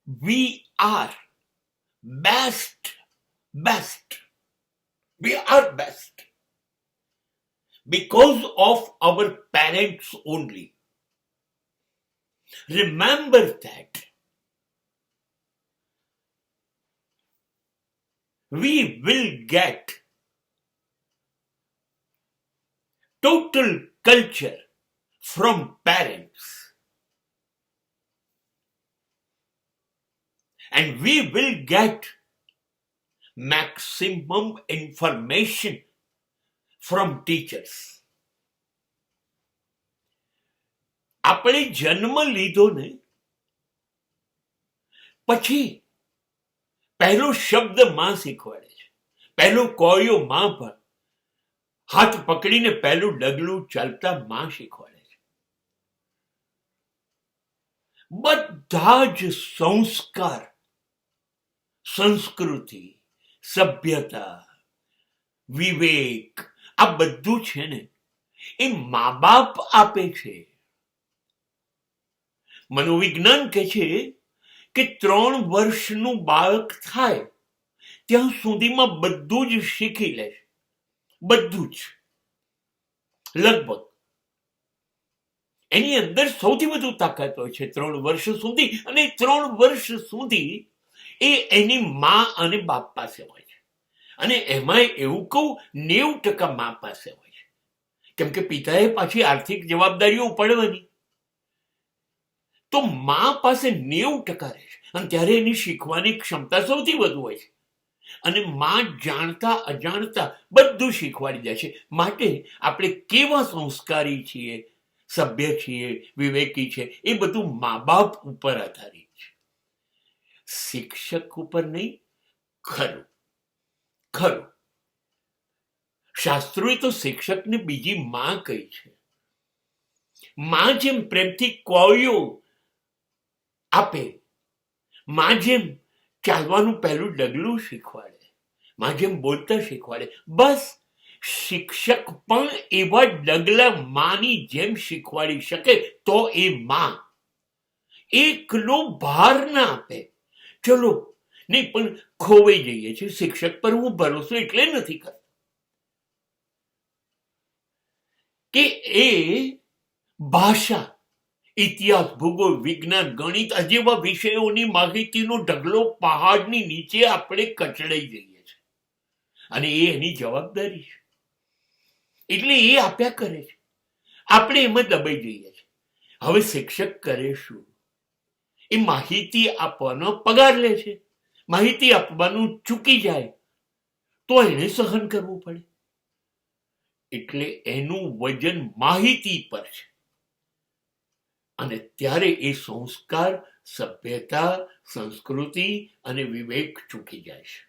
we are best. We are best because of our parents only. Remember that. We will get total culture from parents. And we will get maximum information from teachers. આપણે જન્મ લીધો ને પછી પહેલો શબ્દ માં શીખવાડે છે, પહેલો કોળિયો માં પર હાથ પકડીને પહેલું ડગલું ચાલતા માં શીખવાડે છે. બધા જ સંસ્કાર, સંસ્કૃતિ, સભ્યતા, વિવેક, આ બધું છે ને એ મા બાપ આપે છે. મનોવિજ્ઞાન કહે છે કે 3 વર્ષનું બાળક થાય ત્યાં સુધીમાં બધું જ શીખી લે છે, બધું જ લગભગ. એની અંદર સૌથી વધુ તાકાત હોય છે 3 વર્ષ સુધી, અને 3 વર્ષ સુધી એ એની મા અને બાપ પાસે હોય છે. અને એમાં એવું કહું 90% મા પાસે હોય છે, કેમ કે પિતાએ પાછી આર્થિક જવાબદારીઓ ઉપાડવાની. તો મા પાસે 90% રહે છે, અને ત્યારે એની શીખવાની ક્ષમતા સૌથી વધુ હોય છે. અને મા જાણતા અજાણતા બધું શીખવાડી દે છે. માટે આપણે કેવા સંસ્કારી છીએ, સભ્ય છીએ, વિવેકી છે, એ બધું મા બાપ ઉપર આધારિત છે, શિક્ષક ઉપર નહીં. ખરું ખરું શાસ્ત્રોએ તો શિક્ષકને બીજી માં કહી છે. માં જેમ પ્રેમથી કોળિયો આપે, માં જેમ ચાલવાનું પહેલું ડગલું શીખવાડે, માં જેમ બોલતા શીખવાડે, બસ શિક્ષક પણ એવા ડગલા માની જેમ શીખવાડી શકે તો એ માં એકલો ભાર ના આપે. ચલો નહીં, પણ ખોવાઈ જઈએ છે. શિક્ષક પર હું ભરોસો એટલે નથી કરતો કે એ ભાષા, ઇતિહાસ, ભૂગોળ, વિજ્ઞાન, ગણિત જેવા વિષયોની માહિતીનો ઢગલો પહાડની નીચે આપણે કચડાઈ જઈએ છીએ, અને એ એની જવાબદારી છે. એટલે એ આપ્યા કરે છે, આપણે એમાં દબાઈ જઈએ છીએ. હવે શિક્ષક કરે શું? એ માહિતી આપવાનો પગાર લે છે, માહિતી આપવાનું ચૂકી જાય તો એને સહન કરવું પડે. એટલે એનું વજન માહિતી પર છે, અને ત્યારે એ સંસ્કાર, સભ્યતા, સંસ્કૃતિ અને વિવેક ચૂકી જાય છે.